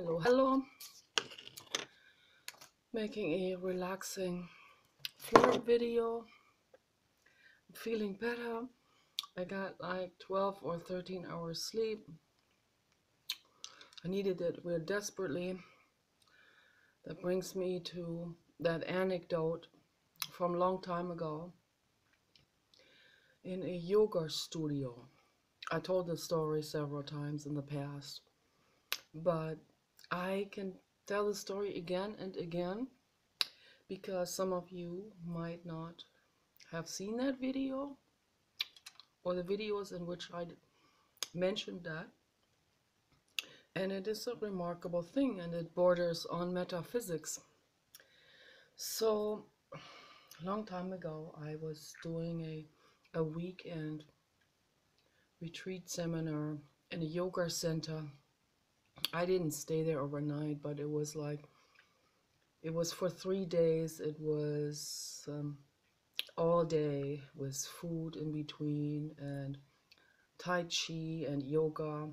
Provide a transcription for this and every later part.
Hello. Making a relaxing flirt video. I'm feeling better. I got like 12 or 13 hours sleep. I needed it real desperately. That brings me to that anecdote from a long time ago in a yoga studio. I told the story several times in the past, but I can tell the story again and again because some of you might not have seen that video or the videos in which I mentioned that. And it is a remarkable thing, and it borders on metaphysics. So, a long time ago, I was doing a weekend retreat seminar in a yoga center. I didn't stay there overnight, but it was for 3 days. It was all day with food in between and Tai Chi and yoga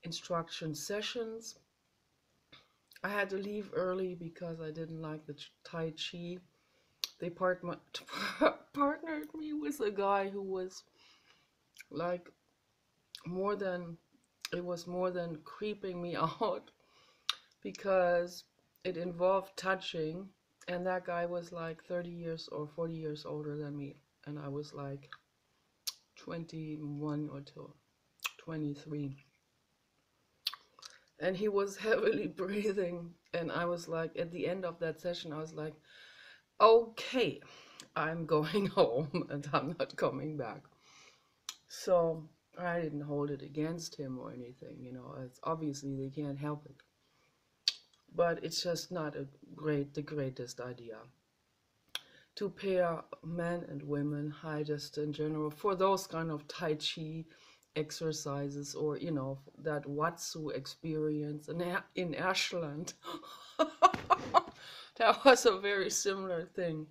instruction sessions. I had to leave early because I didn't like the Tai Chi. They partnered me with a guy who was like it was more than creeping me out because it involved touching, and that guy was like 30 years or 40 years older than me, and I was like 21 or 23. And he was heavily breathing, and I was like, at the end of that session, I was like, okay, I'm going home and I'm not coming back. So I didn't hold it against him or anything, it's obviously they can't help it. But it's just not the greatest idea to pair men and women, just in general, for those kind of Tai Chi exercises, or that Watsu experience in Ashland. That was a very similar thing,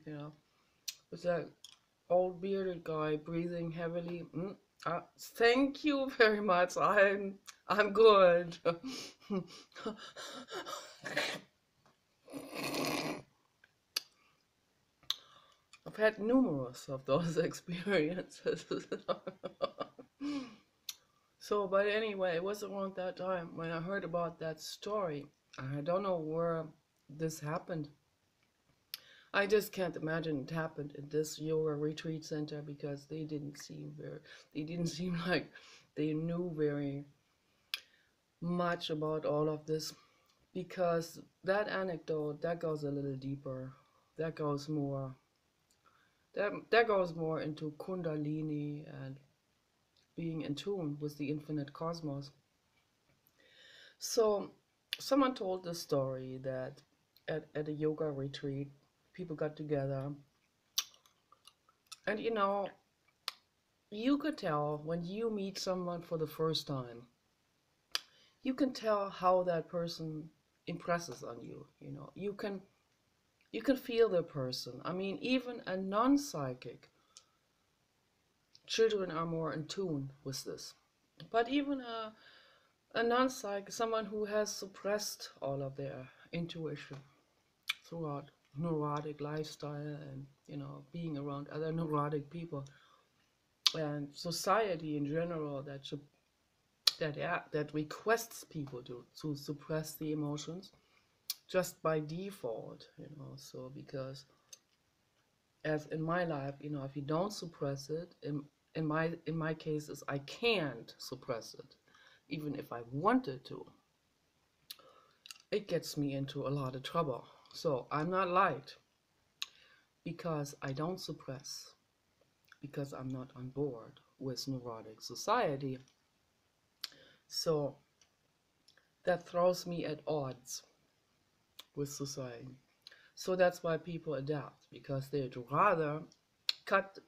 with that old bearded guy breathing heavily. Thank you very much. I'm good. I've had numerous of those experiences. So, but anyway, it was around that time when I heard about that story. I don't know where this happened. I just can't imagine it happened in this yoga retreat center because they didn't seem like they knew very much about all of this, because that anecdote that goes a little deeper. That goes more into Kundalini and being in tune with the infinite cosmos. So someone told the story that at a yoga retreat, people got together, and you could tell when you meet someone for the first time, you can tell how that person impresses on you. You can feel the person. I mean, even a non-psychic, children are more in tune with this. But even a non-psychic, someone who has suppressed all of their intuition throughout neurotic lifestyle and being around other neurotic people and society in general, that requests people to suppress the emotions just by default, so because as in my life, if you don't suppress it, in my cases, I can't suppress it even if I wanted to. It gets me into a lot of trouble. So I'm not liked because I don't suppress, because I'm not on board with neurotic society. So that throws me at odds with society. So that's why people adapt, because they'd rather cut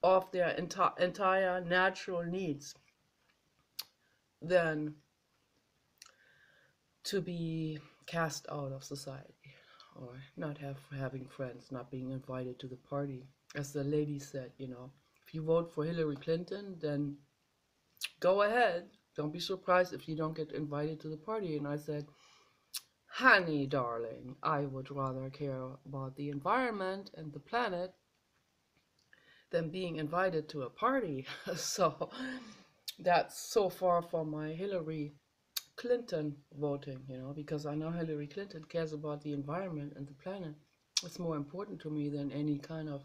off their entire natural needs than to be cast out of society, or not having friends, not being invited to the party. As the lady said, if you vote for Hillary Clinton, then go ahead, Don't be surprised if you don't get invited to the party. And I said, honey, darling, I would rather care about the environment and the planet than being invited to a party. So that's so far from my Hillary Clinton voting, because I know Hillary Clinton cares about the environment and the planet. It's more important to me than any kind of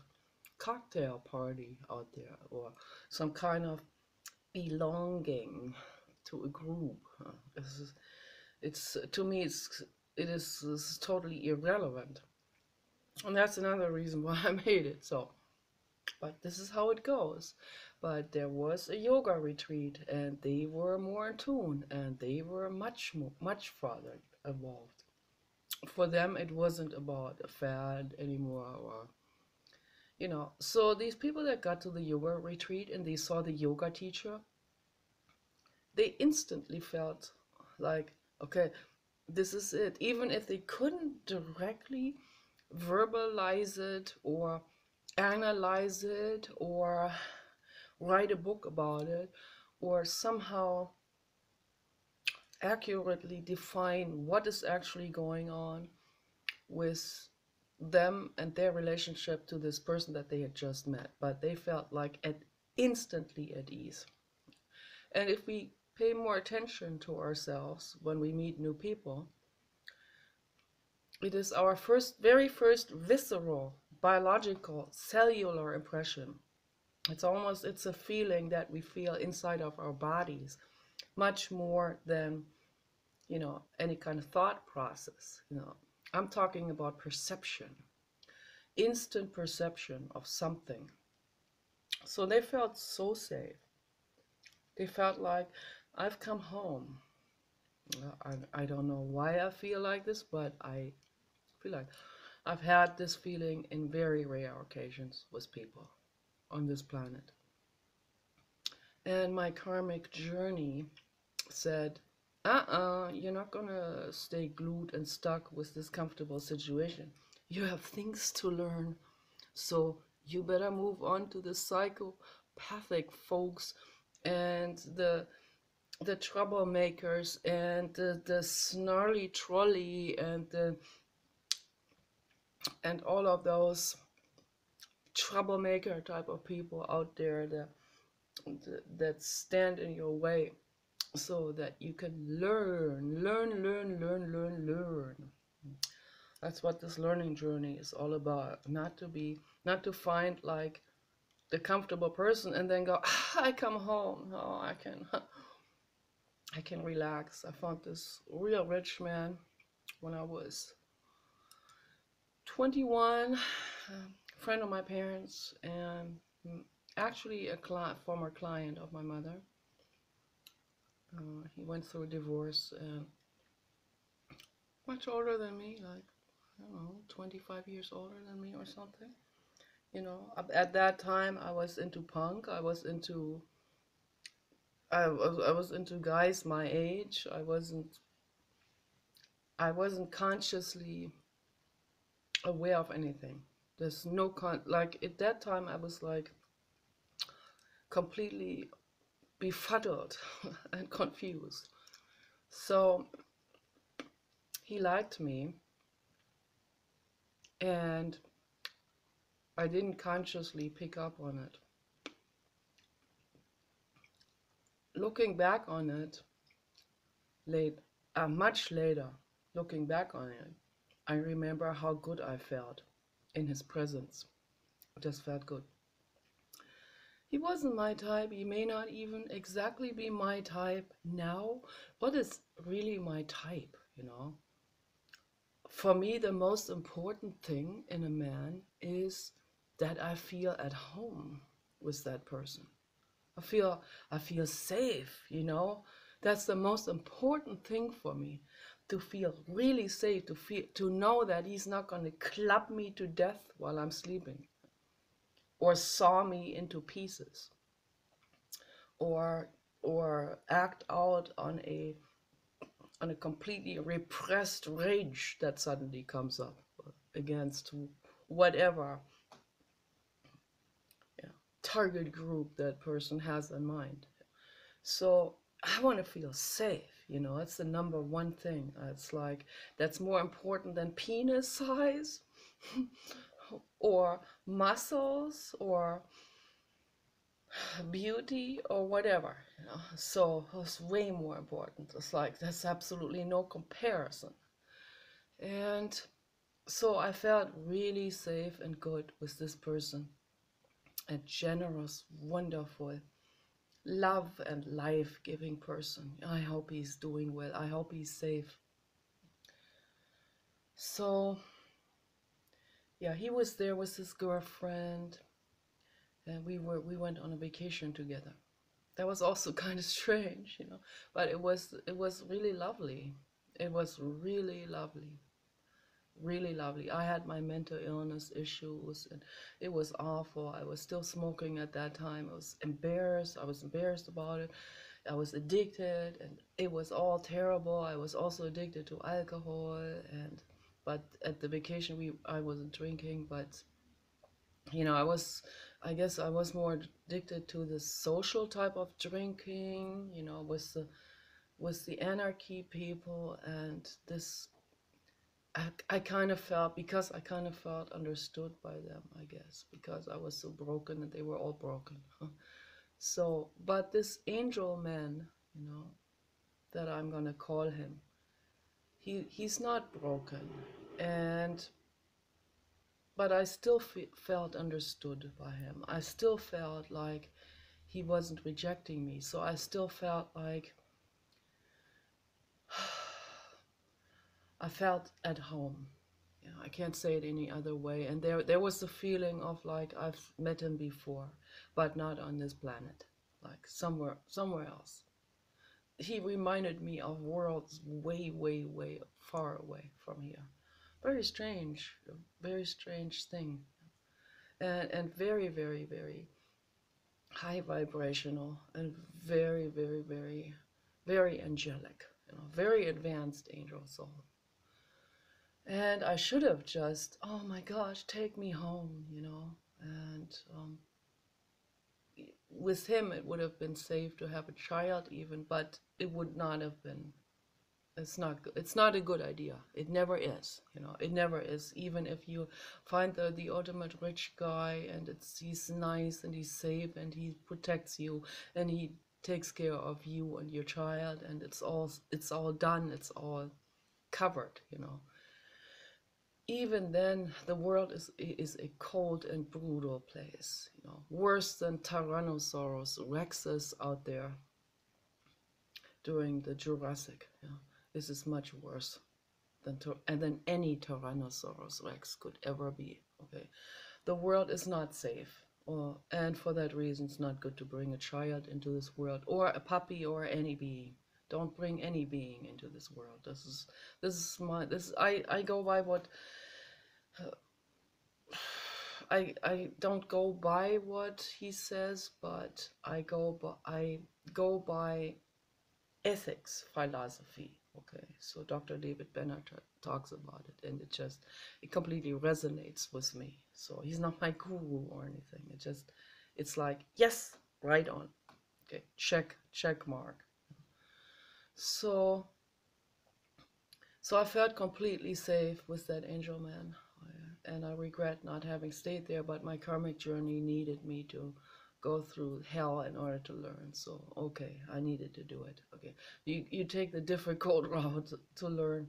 cocktail party out there or some kind of belonging to a group. It's to me it is totally irrelevant, and that's another reason why I made it. So, but this is how it goes. But there was a yoga retreat, and they were more in tune, and they were much farther evolved. For them, it wasn't about a fad anymore, or So these people that got to the yoga retreat and they saw the yoga teacher, they instantly felt like, okay, this is it. Even if they couldn't directly verbalize it or analyze it or write a book about it or somehow accurately define what is actually going on with them and their relationship to this person that they had just met, but they felt like instantly at ease. And if we pay more attention to ourselves when we meet new people, it is our very first visceral, biological, cellular impression. It's a feeling that we feel inside of our bodies, much more than, any kind of thought process. I'm talking about perception, instant perception of something. So they felt so safe. They felt like, I've come home. I don't know why I feel like this, but I feel like I've had this feeling in very rare occasions with people on this planet. And my karmic journey said, you're not gonna stay glued and stuck with this comfortable situation. You have things to learn, so you better move on to the psychopathic folks and the troublemakers and the snarly trolley and all of those troublemaker type of people out there that stand in your way, so that you can learn. That's what this learning journey is all about. Not to find like the comfortable person and then go, I come home. No, I can relax. I found this real rich man when I was 21, friend of my parents, and actually a former client of my mother. He went through a divorce, and much older than me, like, I don't know, 25 years older than me or something. At that time I was into punk. I was into guys my age. I wasn't consciously aware of anything. There's no like at that time I was like completely befuddled and confused. So he liked me, and I didn't consciously pick up on it. Looking back on it, much later, looking back on it, I remember how good I felt in his presence. It just felt good. He wasn't my type. He may not even exactly be my type now. What is really my type, For me, the most important thing in a man is that I feel at home with that person. I feel safe, That's the most important thing for me, to feel really safe, to know that he's not going to club me to death while I'm sleeping, or saw me into pieces, or act out on a completely repressed rage that suddenly comes up against whatever target group that person has in mind. So I want to feel safe, you know, it's the number one thing. It's like that's more important than penis size or muscles or beauty or whatever, you know. So it's way more important. It's like there's absolutely no comparison. And so I felt really safe and good with this person, a generous, wonderful, love and life-giving person. I hope he's doing well. I hope he's safe. So yeah, he was there with his girlfriend, and we went on a vacation together. That was also kind of strange, you know, but it was really lovely. It was really lovely, really lovely. I had my mental illness issues, and it was awful. I was still smoking at that time. I was embarrassed. I was embarrassed about it. I was addicted, and it was all terrible. I was also addicted to alcohol, and but at the vacation I wasn't drinking, but you know, I guess I was more addicted to the social type of drinking, you know, with the anarchy people, and this I kind of felt, because I kind of felt understood by them, I guess, because I was so broken and they were all broken. So, but this angel man, you know, that I'm gonna call him, he's not broken, and but I still felt understood by him. I still felt like he wasn't rejecting me. So I still felt like I felt at home. You know, I can't say it any other way. And there was the feeling of like I've met him before, but not on this planet, like somewhere else. He reminded me of worlds way, way, way far away from here. Very strange, a very strange thing, and very, very, very high vibrational and very, very, very, very angelic, you know, very advanced angel soul. And I should have just, oh my gosh, take me home, you know. And with him, it would have been safe to have a child, even, but it would not have been. It's not a good idea. It never is, you know. It never is. Even if you find the ultimate rich guy, and he's nice and he's safe and he protects you and he takes care of you and your child, and it's all done. It's all covered, you know. Even then, the world is a cold and brutal place, you know, worse than Tyrannosaurus Rexes out there during the Jurassic. You know, this is much worse than any Tyrannosaurus Rex could ever be. Okay, the world is not safe, and for that reason, it's not good to bring a child into this world, or a puppy, or any being. Don't bring any being into this world. I go by what I don't go by what he says, but I go by ethics philosophy. Okay, so Dr. David Benner talks about it, and it completely resonates with me. So he's not my guru or anything. It's like, yes, right on. Okay, check mark. So I felt completely safe with that angel man, and I regret not having stayed there, but my karmic journey needed me to go through hell in order to learn. So, okay, I needed to do it. Okay, you take the difficult route to learn.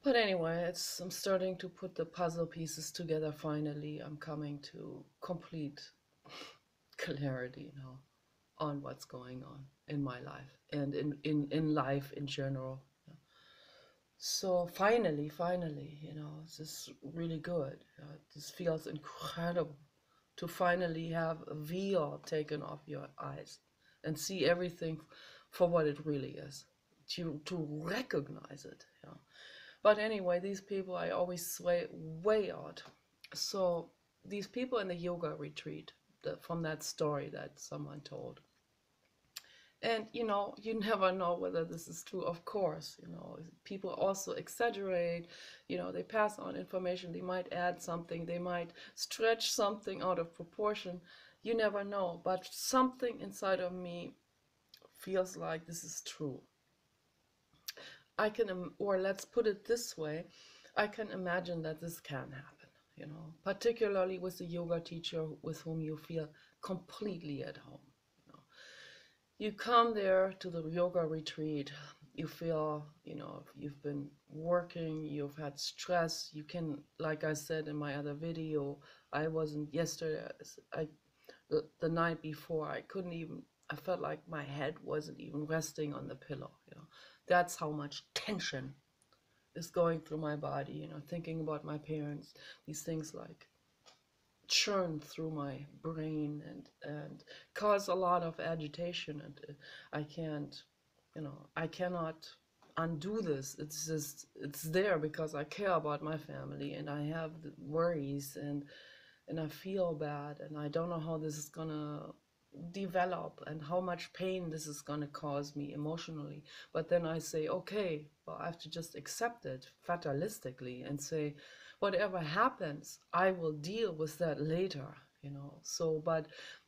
But anyway, I'm starting to put the puzzle pieces together finally. I'm coming to complete clarity now on what's going on in my life and in life in general. So finally, you know, this is really good. This feels incredible to finally have a veil taken off your eyes and see everything for what it really is. To recognize it. You know. But anyway, these people I always sway way out. So these people in the yoga retreat, from that story that someone told. And you know, you never know whether this is true. Of course, you know, people also exaggerate, you know, they pass on information, they might add something, they might stretch something out of proportion. You never know. But something inside of me feels like this is true. I can, or let's put it this way, I can imagine that this can happen, you know, particularly with a yoga teacher with whom you feel completely at home. You know, you come there to the yoga retreat, you feel, you know, you've been working, you've had stress, you can, like I said in my other video, I wasn't yesterday, the night before, I couldn't even, I felt like my head wasn't even resting on the pillow, you know. That's how much tension is going through my body, you know, thinking about my parents, these things like churn through my brain and cause a lot of agitation, and I can't, you know, I cannot undo this. It's just, it's there because I care about my family and I have the worries and I feel bad and I don't know how this is gonna develop and how much pain this is gonna cause me emotionally. But then I say, okay, well, I have to just accept it fatalistically and say, whatever happens, I will deal with that later, you know. So, but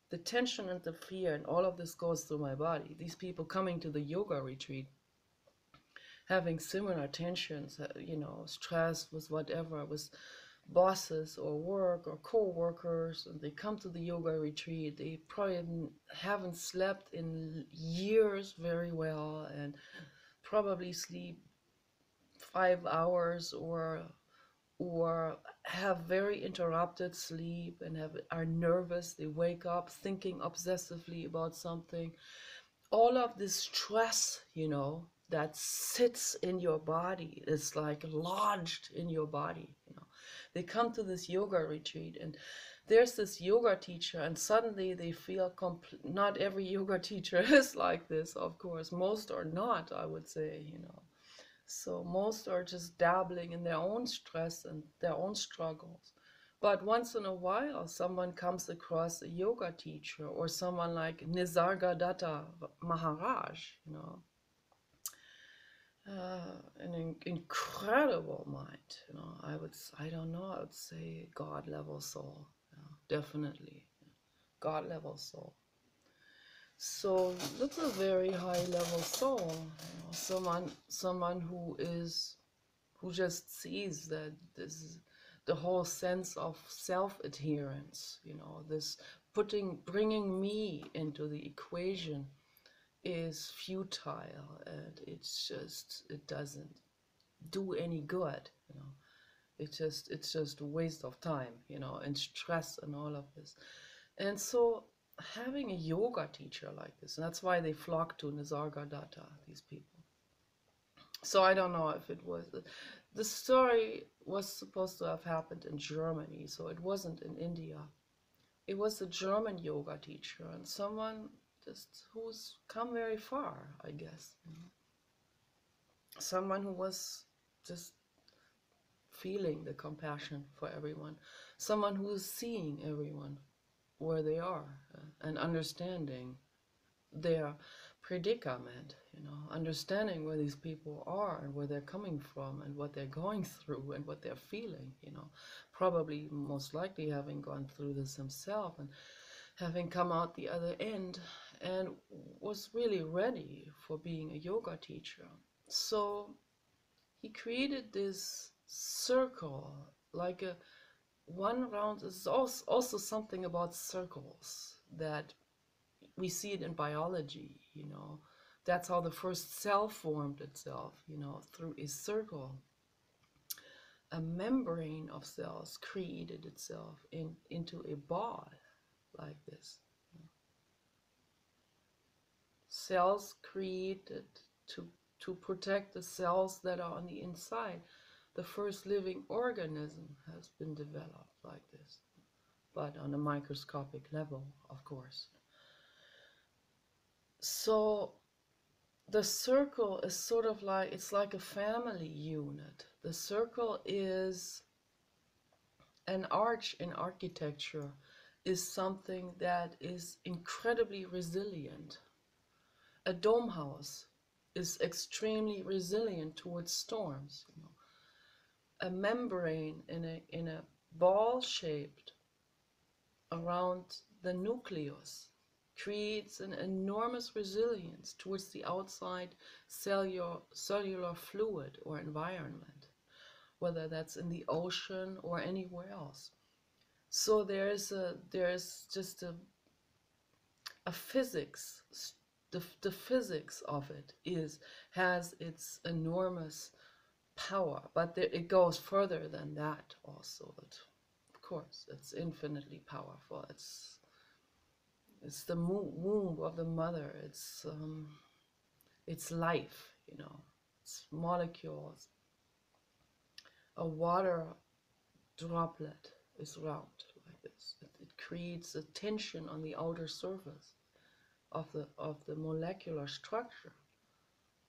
the tension and the fear and all of this goes through my body. These people coming to the yoga retreat, having similar tensions, you know, stress with whatever, with bosses or work or co-workers, and they come to the yoga retreat, they probably haven't slept in years very well and probably sleep 5 hours or have very interrupted sleep and are nervous. They wake up thinking obsessively about something. All of this stress, you know, that sits in your body, is like lodged in your body, you know. They come to this yoga retreat and there's this yoga teacher and suddenly they feel not every yoga teacher is like this, of course. Most are not, I would say, you know. So most are just dabbling in their own stress and their own struggles. But once in a while, someone comes across a yoga teacher or someone like Nisargadatta Maharaj, you know, an incredible mind, you know. I don't know, I would say God level soul, you know, definitely God level soul. So that's a very high level soul, you know, someone who just sees that this is the whole sense of self-adherence, you know, this bringing me into the equation is futile, and it doesn't do any good, you know. It's just a waste of time, you know, and stress and all of this. And so having a yoga teacher like this, and that's why they flock to Nisargadatta, these people. So I don't know if it was, the story was supposed to have happened in Germany, so it wasn't in India. It was a German yoga teacher and someone just who's come very far, I guess. You know? Someone who was just feeling the compassion for everyone, someone who's seeing everyone where they are and understanding their predicament, you know, understanding where these people are and where they're coming from and what they're going through and what they're feeling, you know, probably most likely having gone through this himself and having come out the other end and was really ready for being a yoga teacher. So he created this circle, like a one round. Is also something about circles that we see it in biology, you know. That's how the first cell formed itself, you know, through a circle. A membrane of cells created itself into a ball like this. Cells created to protect the cells that are on the inside. The first living organism has been developed like this, but on a microscopic level, of course. So the circle is sort of like, it's like a family unit. The circle is an arch in architecture, is something that is incredibly resilient. A dome house is extremely resilient towards storms. You know. A membrane in a ball shaped around the nucleus creates an enormous resilience towards the outside cellular fluid or environment, whether that's in the ocean or anywhere else. So there's just a physics, the physics of it has its enormous power, but it goes further than that also. Of course, it's infinitely powerful. It's the womb of the mother. It's life, you know. It's molecules. A water droplet is round like this. It creates a tension on the outer surface of the molecular structure.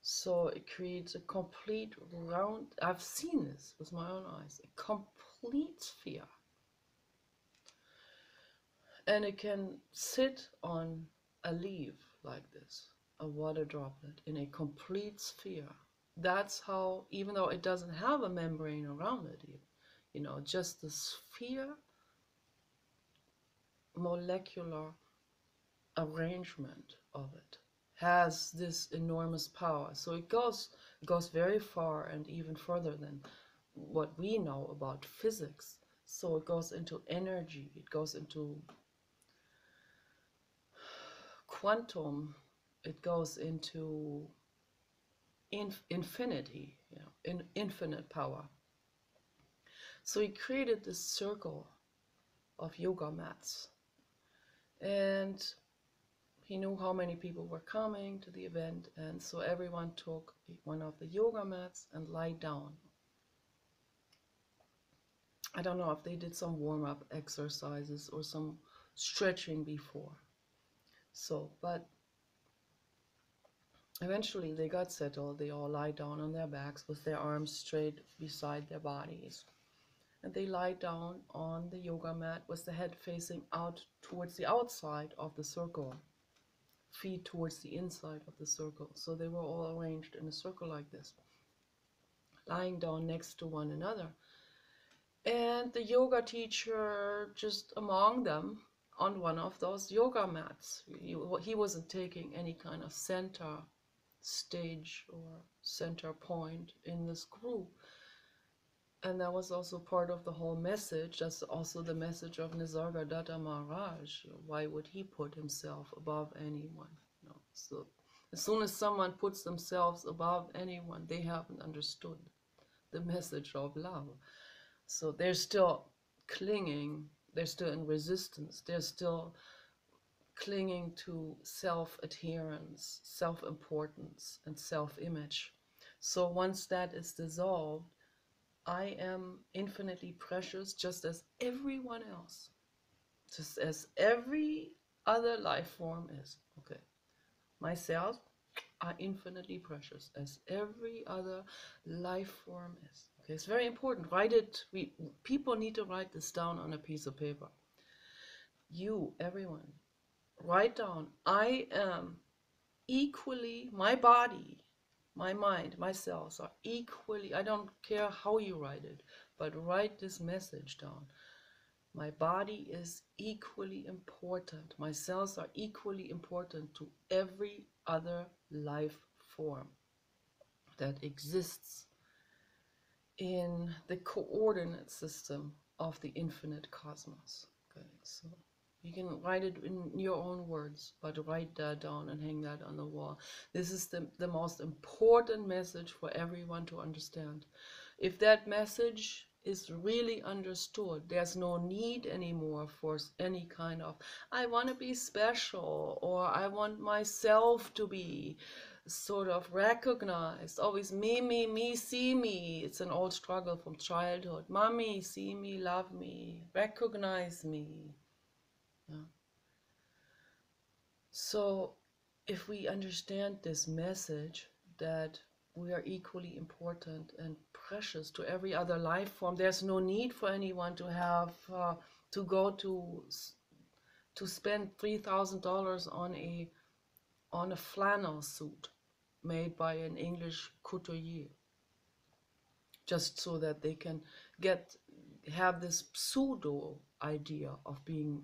So it creates a complete round. I've seen this with my own eyes. A complete sphere. And it can sit on a leaf like this, a water droplet in a complete sphere. That's how, even though it doesn't have a membrane around it, you know, just the sphere molecular arrangement of it has this enormous power. So it goes very far and even further than what we know about physics. So it goes into energy, it goes into quantum, it goes into infinity, you know, infinite power. So he created this circle of yoga mats, and he knew how many people were coming to the event, and so everyone took one of the yoga mats and lied down. I don't know if they did some warm-up exercises or some stretching before. So, but eventually they got settled. They all lie down on their backs with their arms straight beside their bodies. And they lie down on the yoga mat with the head facing out towards the outside of the circle, feet towards the inside of the circle. So they were all arranged in a circle like this, lying down next to one another. And the yoga teacher just among them on one of those yoga mats. He wasn't taking any kind of center stage or center point in this group. And that was also part of the whole message. That's also the message of Nisargadatta Maharaj. Why would he put himself above anyone? You know, so as soon as someone puts themselves above anyone, they haven't understood the message of love. So they're still clinging, they're still in resistance, they're still clinging to self-adherence, self-importance, and self-image. So once that is dissolved, I am infinitely precious just as everyone else, just as every other life form is. Okay, my cells are infinitely precious as every other life form is. Okay, it's very important. Write it. People need to write this down on a piece of paper. You, everyone, write down, I am equally, my body, my mind, my cells are equally, I don't care how you write it, but write this message down. My body is equally important. My cells are equally important to every other life form that exists in the coordinate system of the infinite cosmos. Okay, so you can write it in your own words, but write that down and hang that on the wall. This is the most important message for everyone to understand. If that message is really understood, there's no need anymore for any kind of, I want to be special, or I want myself to be sort of recognized. Always me, see me. It's an old struggle from childhood. Mommy, see me, love me, recognize me. Yeah. So if we understand this message that we are equally important and precious to every other life form, there's no need for anyone to have to go to spend $3,000 on a flannel suit made by an English couturier, just so that they can have this pseudo idea of being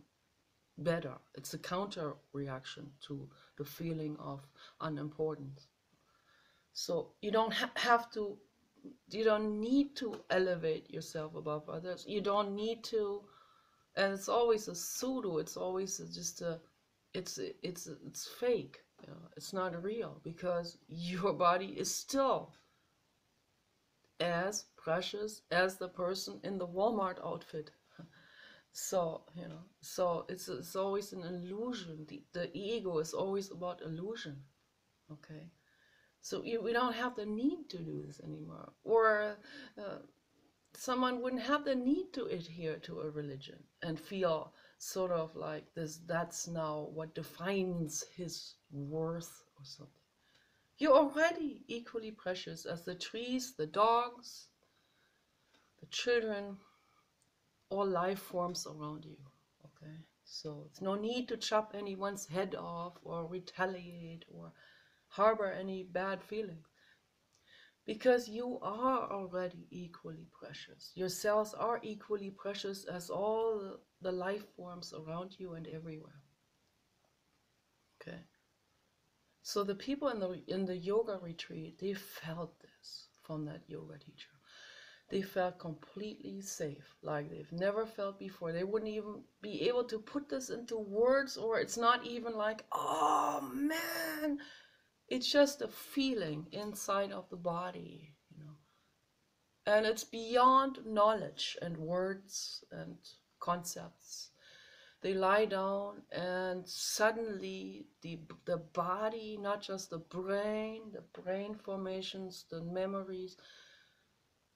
better. It's a counter reaction to the feeling of unimportance. So you don't have to, you don't need to elevate yourself above others. You don't need to, and it's always a pseudo. It's always just a, it's fake. You know, it's not real, because your body is still as precious as the person in the Walmart outfit. So, you know, so it's always an illusion. The ego is always about illusion. Okay. So we don't have the need to do this anymore. Or someone wouldn't have the need to adhere to a religion and feel sort of like this, that's now what defines his worth or something. You're already equally precious as the trees, the dogs, the children, all life forms around you. Okay, so it's no need to chop anyone's head off or retaliate or harbor any bad feelings, because you are already equally precious. Your cells are equally precious as all the life forms around you and everywhere. Okay, so the people in the yoga retreat, they felt this from that yoga teacher. They felt completely safe, like they've never felt before. They wouldn't even be able to put this into words, or it's not even like, oh man, it's just a feeling inside of the body, you know. And it's beyond knowledge and words and concepts. They lie down, and suddenly the body, not just the brain formations, the memories,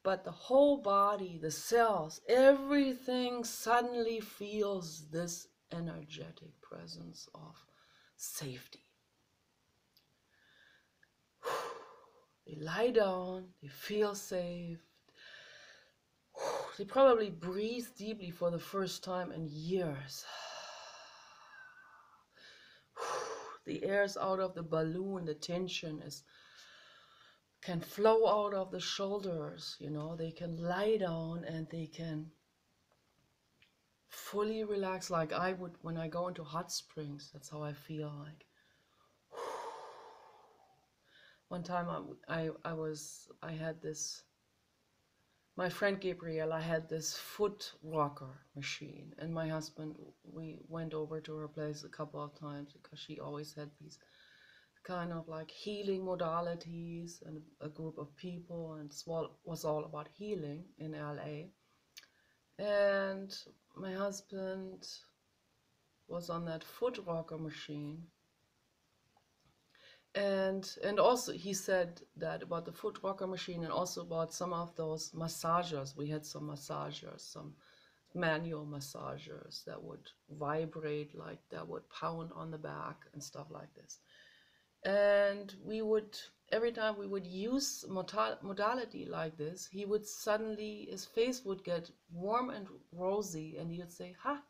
but the whole body, the cells, everything suddenly feels this energetic presence of safety. They lie down, they feel safe. They probably breathe deeply for the first time in years. The air's out of the balloon, the tension can flow out of the shoulders, you know. They can lie down and they can fully relax, like I would when I go into hot springs. That's how I feel like. One time I had this, my friend Gabriella had this foot rocker machine, and my husband, we went over to her place a couple of times because she always had these kind of like healing modalities and a group of people, and it was all about healing in LA. And my husband was on that foot rocker machine, and also he said that about the foot rocker machine, and also about some of those massagers. We had some massagers, some manual massagers that would vibrate, like that would pound on the back and stuff like this. And we would, every time we would use modality like this, he would suddenly, his face would get warm and rosy, and he would say, ha,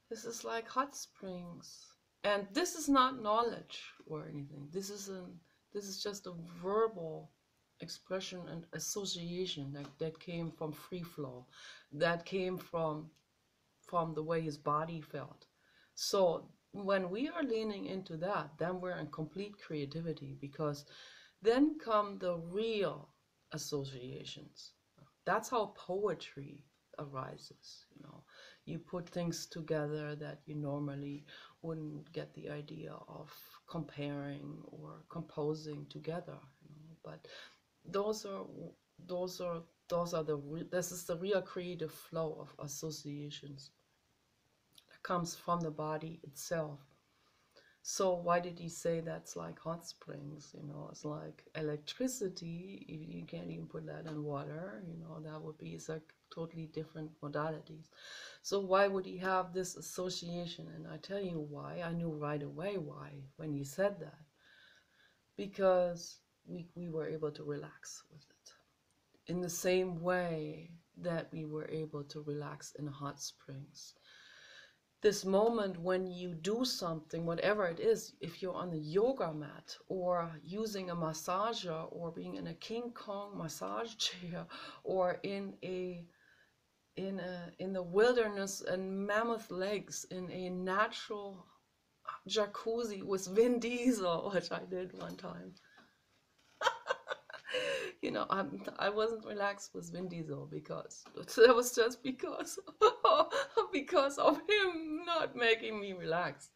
this is like hot springs. And this is not knowledge or anything. This is just a verbal expression and association that came from free flow, that came from the way his body felt. So when we are leaning into that, then we're in complete creativity, because then come the real associations. That's how poetry arises, you know. You put things together that you normally wouldn't get the idea of comparing or composing together, you know. But those are those are this is the real creative flow of associations that comes from the body itself. So why did he say that's like hot springs? You know, it's like electricity. You can't even put that in water. You know, that would be, it's like totally different modalities. So why would he have this association? And I tell you why. I knew right away why when he said that. Because we were able to relax with it in the same way that we were able to relax in hot springs. This moment when you do something, whatever it is, if you're on the yoga mat or using a massager or being in a King Kong massage chair or in in the wilderness and Mammoth Lakes in a natural jacuzzi with Vin Diesel, which I did one time. You know, I wasn't relaxed with Vin Diesel because that was just because because of him not making me relax,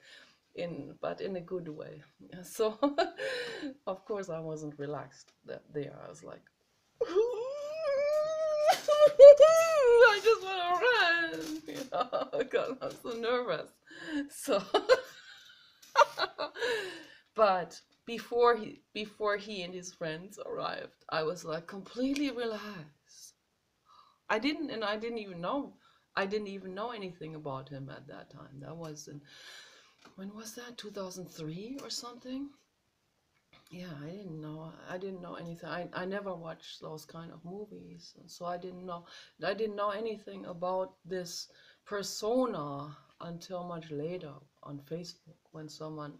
but in a good way. So of course I wasn't relaxed there. I was like, I just want to run, you know, because I'm so nervous. So, but before he and his friends arrived, I was like completely relaxed. I didn't even know. I didn't even know anything about him at that time. That was when was that? 2003 or something? Yeah, I didn't know anything. I never watched those kind of movies, and so I didn't know anything about this persona until much later on Facebook when someone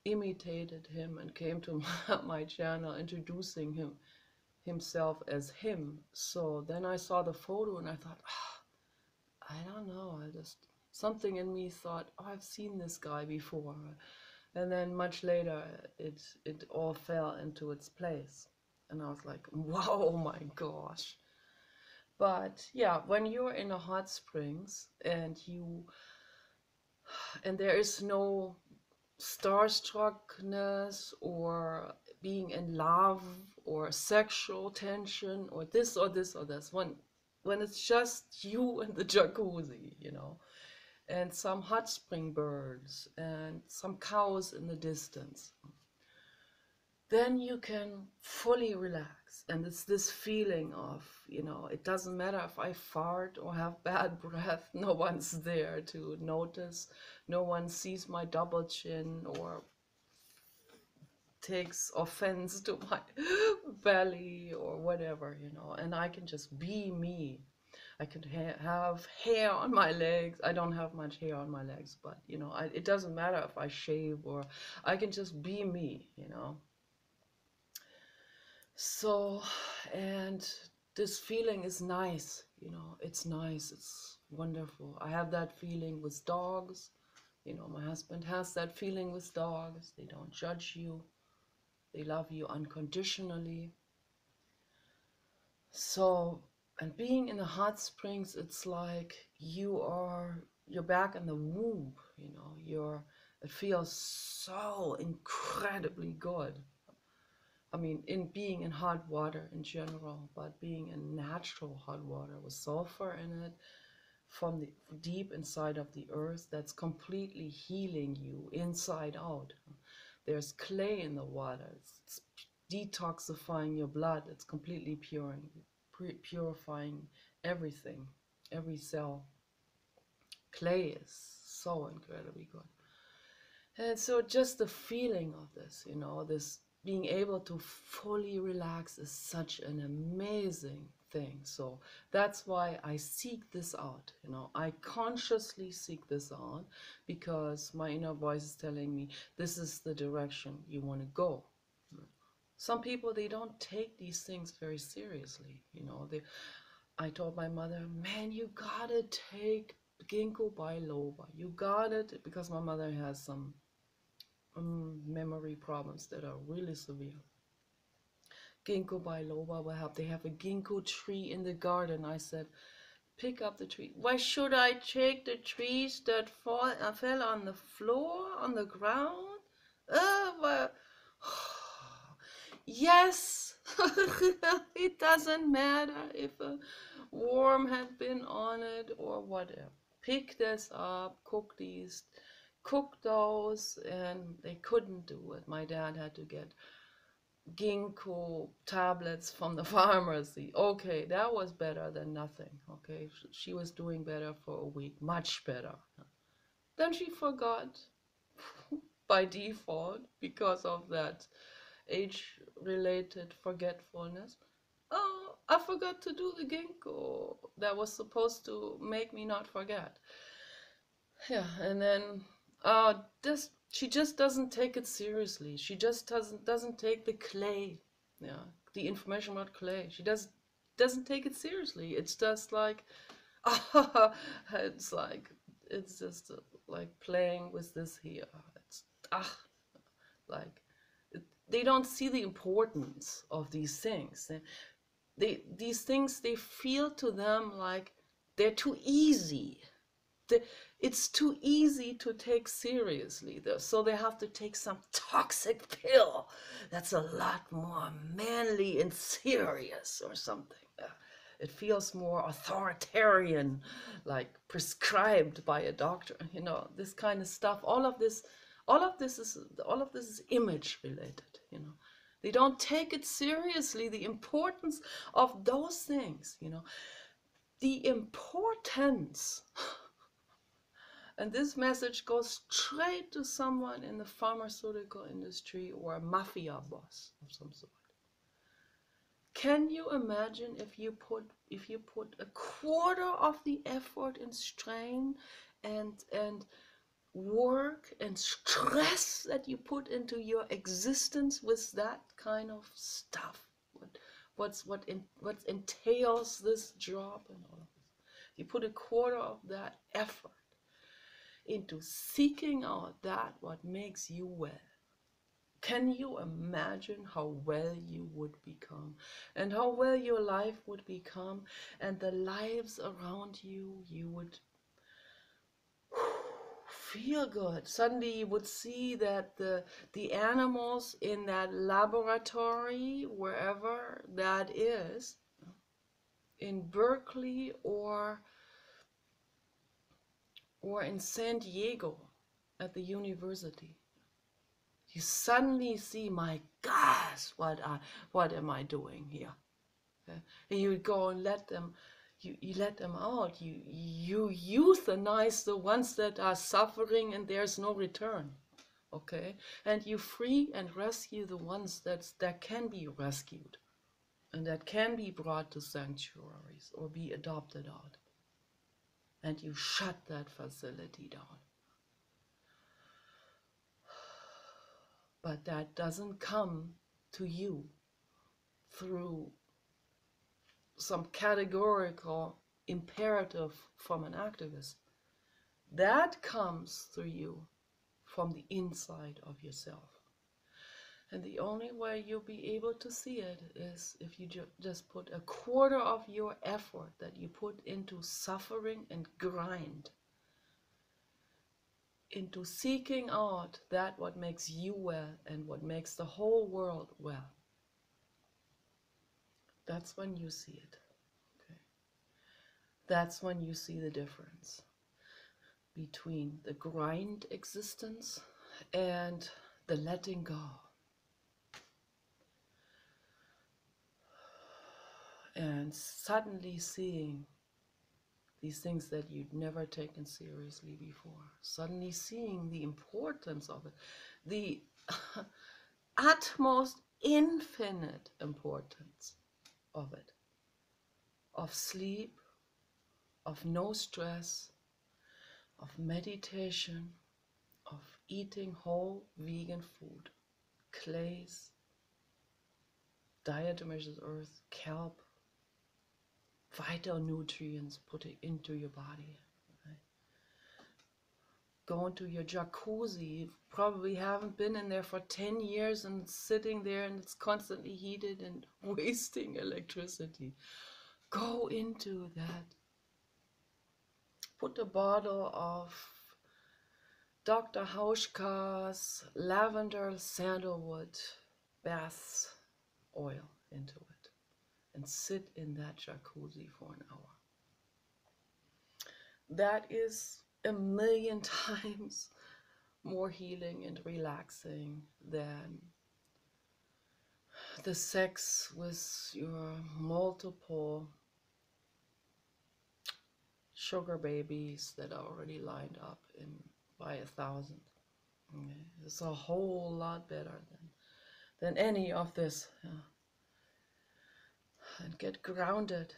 imitated him and came to my channel introducing himself as him. So then I saw the photo and I thought, I don't know, I just something in me thought, oh, I've seen this guy before. And then much later, it all fell into its place. And I was like, wow, oh my gosh. But yeah, when you're in a hot springs and there is no starstruckness or being in love or sexual tension or this or this or this, when it's just you and the jacuzzi, you know, and some hot spring birds and some cows in the distance, then you can fully relax. And it's this feeling of, you know, it doesn't matter if I fart or have bad breath, no one's there to notice, no one sees my double chin or takes offense to my belly or whatever, you know, and I can just be me. I could have hair on my legs. I don't have much hair on my legs, but you know, it doesn't matter if I shave or I can just be me, you know. So, and this feeling is nice, you know, it's nice, it's wonderful. I have that feeling with dogs, you know, my husband has that feeling with dogs. They don't judge you, they love you unconditionally. So, and being in the hot springs, it's like you're back in the womb, you know, it feels so incredibly good. I mean, in being in hot water in general, but being in natural hot water with sulfur in it from the deep inside of the earth, that's completely healing you inside out. There's clay in the water. It's detoxifying your blood. It's completely purifying everything, every cell. Clay is so incredibly good. And so just the feeling of this, you know, this being able to fully relax is such an amazing thing. So that's why I seek this out, you know, I consciously seek this out because my inner voice is telling me this is the direction you want to go. Some people, they don't take these things very seriously, you know. I told my mother, man, you gotta take ginkgo biloba. You got it, because my mother has some memory problems that are really severe. Ginkgo biloba will help. They have a ginkgo tree in the garden. I said, pick up the tree. Why should I take the trees that fell on the floor, on the ground? Well, yes, it doesn't matter if a worm had been on it or whatever. Pick this up, cook those, and they couldn't do it. My dad had to get ginkgo tablets from the pharmacy. Okay, that was better than nothing. Okay, she was doing better for a week, much better. Then she forgot by default because of that age-related forgetfulness. Oh, I forgot to do the ginkgo that was supposed to make me not forget. Yeah, and then this she just doesn't take it seriously. She just doesn't take the clay, yeah, the information about clay. She doesn't take it seriously. It's just like, it's like, it's just like playing with this here. It's like they don't see the importance of these things. These things, they feel to them like they're too easy. It's too easy to take seriously, so they have to take some toxic pill that's a lot more manly and serious or something. It feels more authoritarian, like prescribed by a doctor. You know, this kind of stuff. All of this is image related. You know, they don't take it seriously. The importance of those things. You know, the importance. And this message goes straight to someone in the pharmaceutical industry or a mafia boss of some sort. Can you imagine if you put a quarter of the effort and strain and work and stress that you put into your existence with that kind of stuff? What entails this job and all of this? You put a quarter of that effort into seeking out that what makes you well. Can you imagine how well you would become, and how well your life would become, and the lives around you? You would feel good. Suddenly you would see that the animals in that laboratory, wherever that is, in Berkeley or in San Diego at the university, you suddenly see, my gosh, what am I doing here? Okay? And you go and let them, you let them out. You euthanize the ones that are suffering and there's no return. Okay? And you free and rescue the ones that can be rescued and that can be brought to sanctuaries or be adopted out. And you shut that facility down. But that doesn't come to you through some categorical imperative from an activist. That comes through you from the inside of yourself. And the only way you'll be able to see it is if you just put a quarter of your effort that you put into suffering and grind, into seeking out that what makes you well and what makes the whole world well. That's when you see it. Okay? That's when you see the difference between the grind existence and the letting go. And suddenly seeing these things that you'd never taken seriously before. Suddenly seeing the importance of it. The utmost infinite importance of it. Of sleep, of no stress, of meditation, of eating whole vegan food, clays, diatomaceous earth, kelp, vital nutrients put it into your body. Right? Go into your jacuzzi. You probably haven't been in there for 10 years and it's sitting there and it's constantly heated and wasting electricity. Go into that. Put a bottle of Dr. Hauschka's lavender sandalwood bath oil into it and sit in that jacuzzi for an hour. That is 1,000,000 times more healing and relaxing than the sex with your multiple sugar babies that are already lined up by 1,000. Okay? It's a whole lot better than any of this. And get grounded.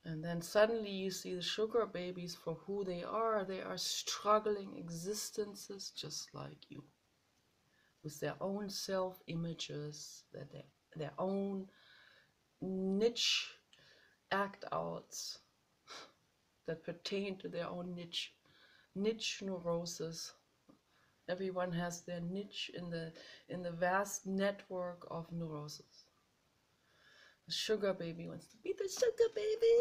And then suddenly you see the sugar babies for who they are. They are struggling existences just like you, with their own self-images, their own niche act outs that pertain to their own niche neurosis. Everyone has their niche in the vast network of neurosis. The sugar baby wants to be the sugar baby.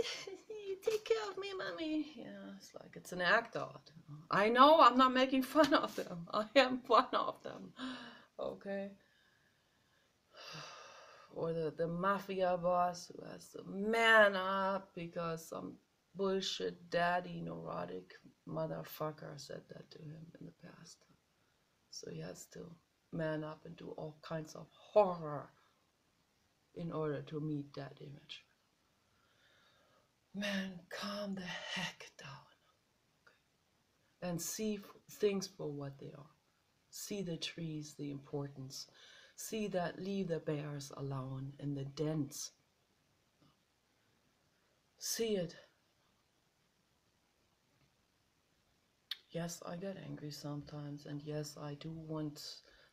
Take care of me, mommy. Yeah, it's like it's an act out. I know I'm not making fun of them. I am one of them. Okay. Or the mafia boss who has to man up because some bullshit daddy neurotic motherfucker said that to him in the past. So he has to man up and do all kinds of horror in order to meet that image. Man, calm the heck down. Okay. And see things for what they are. See the trees, the importance. See that leave the bears alone in the dens. See it. Yes, I get angry sometimes, and yes, I do want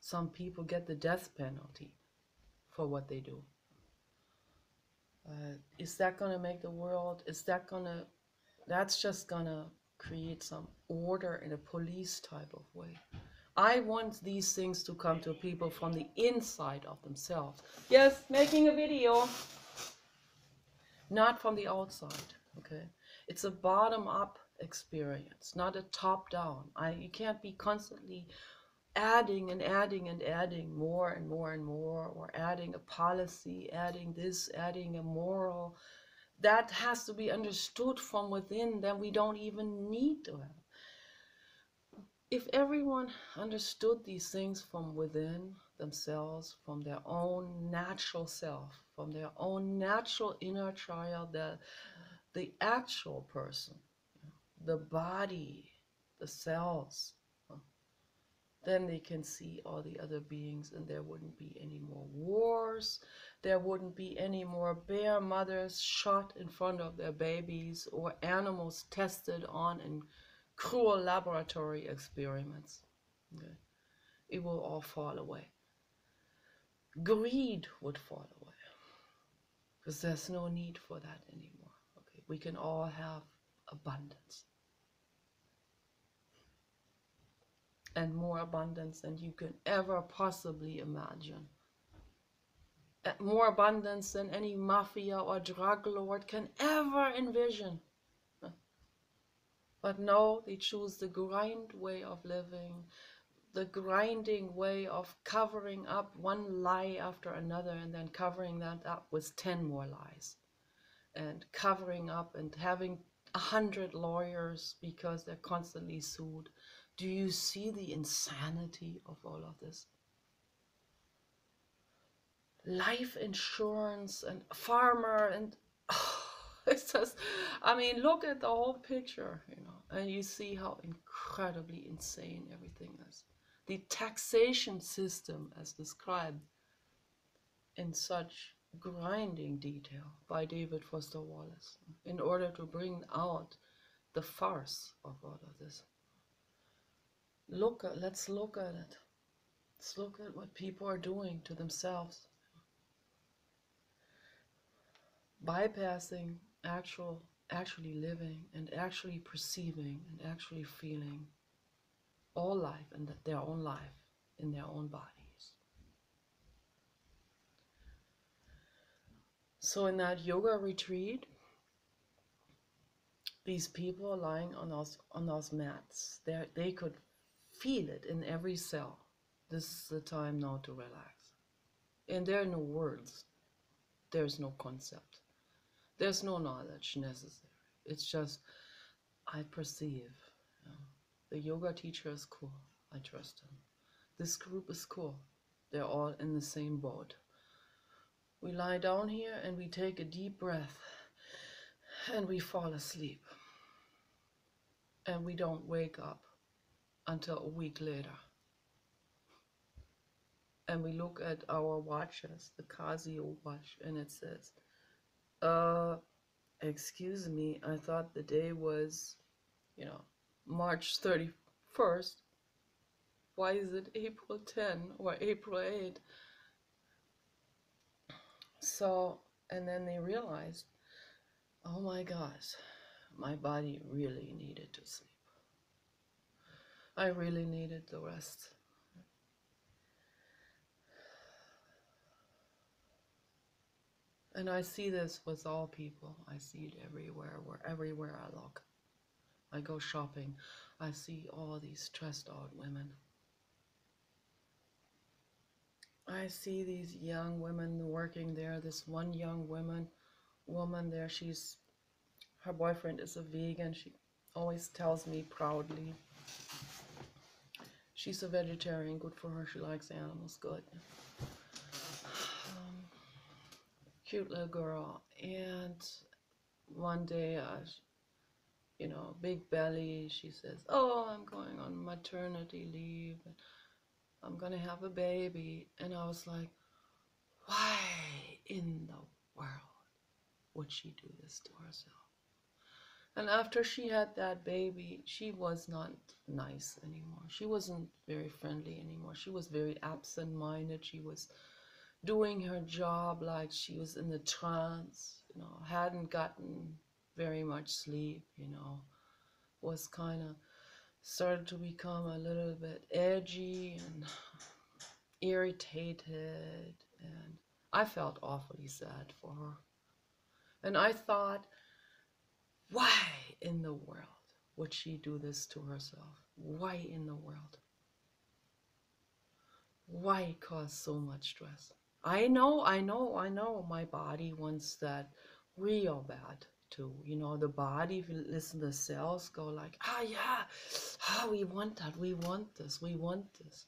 some people get the death penalty for what they do. Is that gonna make the world, that's just gonna create some order in a police type of way. I want these things to come to people from the inside of themselves. Yes, making a video. Not from the outside, okay? It's a bottom-up experience, not a top-down. You can't be constantly adding and adding and adding more and more and more, or adding a policy, adding this, adding a moral. That has to be understood from within, then we don't even need to have. If everyone understood these things from within themselves, from their own natural self, from their own natural inner child, the actual person, the body, the cells, then they can see all the other beings, and there wouldn't be any more wars, there wouldn't be any more bear mothers shot in front of their babies, or animals tested on in cruel laboratory experiments. Okay. It will all fall away. Greed would fall away, because there's no need for that anymore. Okay. We can all have abundance. And more abundance than you can ever possibly imagine. More abundance than any mafia or drug lord can ever envision. But no, they choose the grind way of living, the grinding way of covering up one lie after another, and then covering that up with 10 more lies. And covering up and having 100 lawyers because they're constantly sued. Do you see the insanity of all of this? Life insurance and farmer and it's just, I mean, look at the whole picture, and you see how incredibly insane everything is. The taxation system as described in such grinding detail by David Foster Wallace in order to bring out the farce of all of this. Let's look at it. Let's look at what people are doing to themselves. Bypassing actually living and actually perceiving and actually feeling all life and their own life in their own bodies. So in that yoga retreat, these people lying on those mats, they could feel it in every cell. This is the time now to relax. And there are no words. There's no concept. There's no knowledge necessary. It's just, I perceive. The yoga teacher is cool. I trust him. This group is cool. They're all in the same boat. We lie down here and we take a deep breath and we fall asleep. And we don't wake up until a week later. And we look at our watches, the Casio watch, and it says, excuse me, I thought the day was, March 31st. Why is it April 10 or April 8? So, and then they realized Oh my gosh, my body really needed to sleep. I really needed the rest. And I see this with all people. I see it everywhere I look. I go shopping. I see all these stressed out women. I see these young women working there. This one young woman there, her boyfriend is a vegan. She always tells me proudly she's a vegetarian. Good for her. She likes animals. Good. Cute little girl. And one day, big belly, she says, "Oh, I'm going on maternity leave. I'm going to have a baby." And I was like, why in the world would she do this to herself? And after she had that baby, she was not nice anymore. She wasn't very friendly anymore. She was very absent-minded. She was doing her job like she was in a trance, hadn't gotten very much sleep, was kind of started to become a little bit edgy and irritated, and I felt awfully sad for her. And I thought, why in the world would she do this to herself? Why in the world? Why cause so much stress? I know my body wants that real bad too. The body, if you listen, the cells go like, yeah, we want that, we want this, we want this.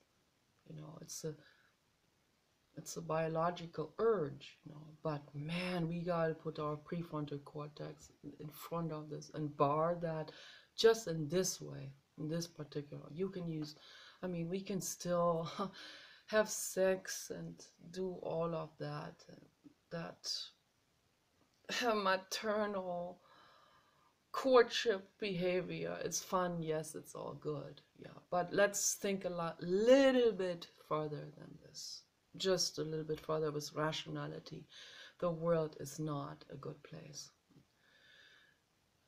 It's a biological urge, but man, we gotta put our prefrontal cortex in front of this and bar that just in this way, in this particular. You can use, we can still have sex and do all of that maternal courtship behavior. It's fun, yes, it's all good, yeah, but let's think little bit further than this. Just a little bit further with rationality. The world is not a good place.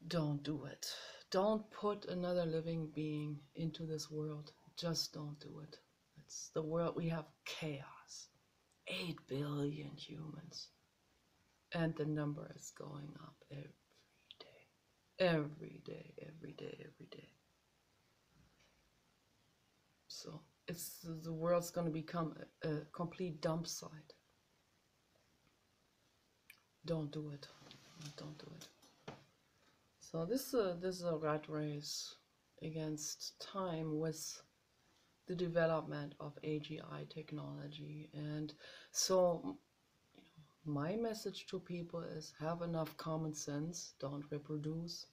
Don't do it. Don't put another living being into this world. Just don't do it. It's the world. We have chaos. 8 billion humans. And the number is going up every day. Every day, every day, every day. So the world's going to become a complete dump site. Don't do it. Don't do it. So this is a rat race against time with the development of AGI technology. And so my message to people is have enough common sense, don't reproduce.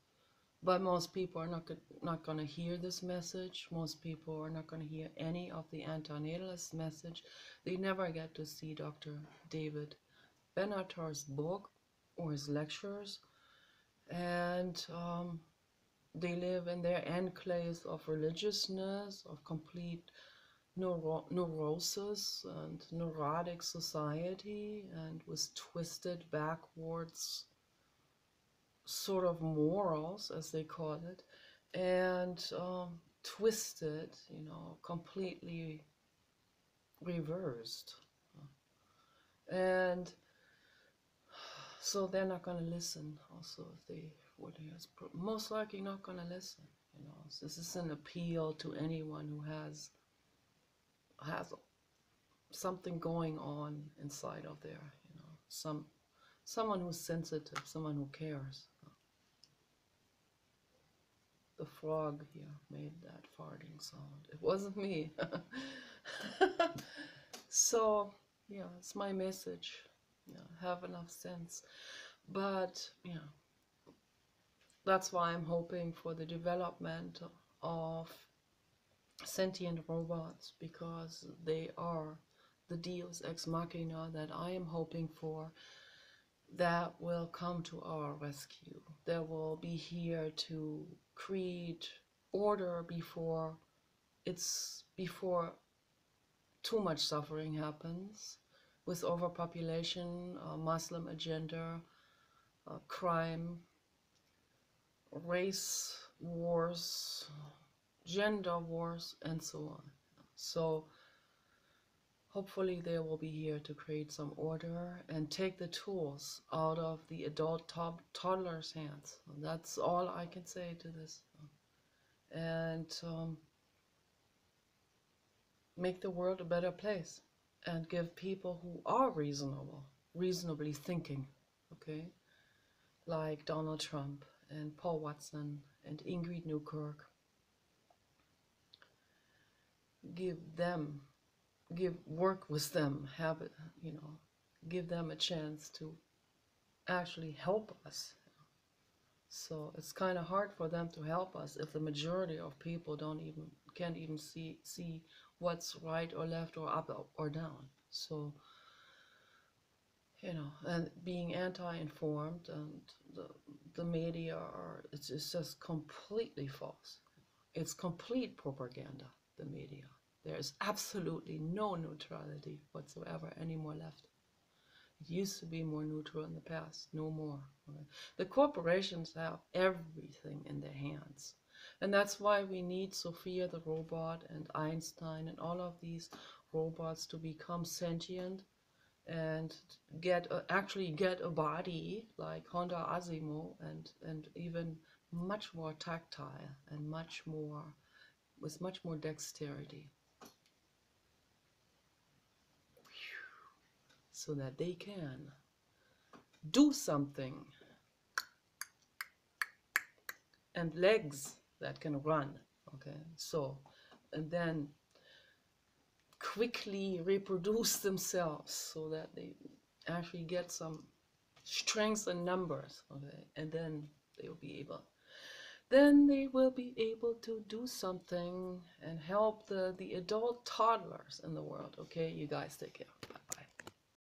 But most people are not going to hear this message. Most people are not going to hear any of the antinatalist message. They never get to see Dr. David Benatar's book or his lectures. And they live in their enclaves of religiousness, of complete neurosis and neurotic society, and with twisted backwards sort of morals, as they call it, and twisted, completely reversed. And so they're not going to listen. Also, if they would, most likely not going to listen. So this is an appeal to anyone who has something going on inside of there. Someone who's sensitive, someone who cares. The frog here made that farting sound. It wasn't me. So, yeah, it's my message. Have enough sense. But, that's why I'm hoping for the development of sentient robots, because they are the deus ex machina that I am hoping for, that will come to our rescue, that will be here to create order before too much suffering happens with overpopulation, Muslim agenda, crime, race wars, gender wars, and so on. So hopefully they will be here to create some order and take the tools out of the adult toddlers' hands. That's all I can say to this. And make the world a better place and give people who are reasonably thinking, okay, like Donald Trump and Paul Watson and Ingrid Newkirk, work with them, have it, give them a chance to actually help us. So it's kind of hard for them to help us if the majority of people can't even see what's right or left or up or down. So, and being anti-informed, and the media it's just completely false. It's complete propaganda, the media. There is absolutely no neutrality whatsoever anymore left. It used to be more neutral in the past, no more. Okay? The corporations have everything in their hands. And that's why we need Sophia the robot and Einstein and all of these robots to become sentient and actually get a body like Honda Asimo, and even much more tactile and with much more dexterity, so that they can do something, and legs that can run, okay, so, and then quickly reproduce themselves so that they actually get some strength in numbers, okay, and then they will be able to do something and help the adult toddlers in the world. Okay, you guys take care. Bye.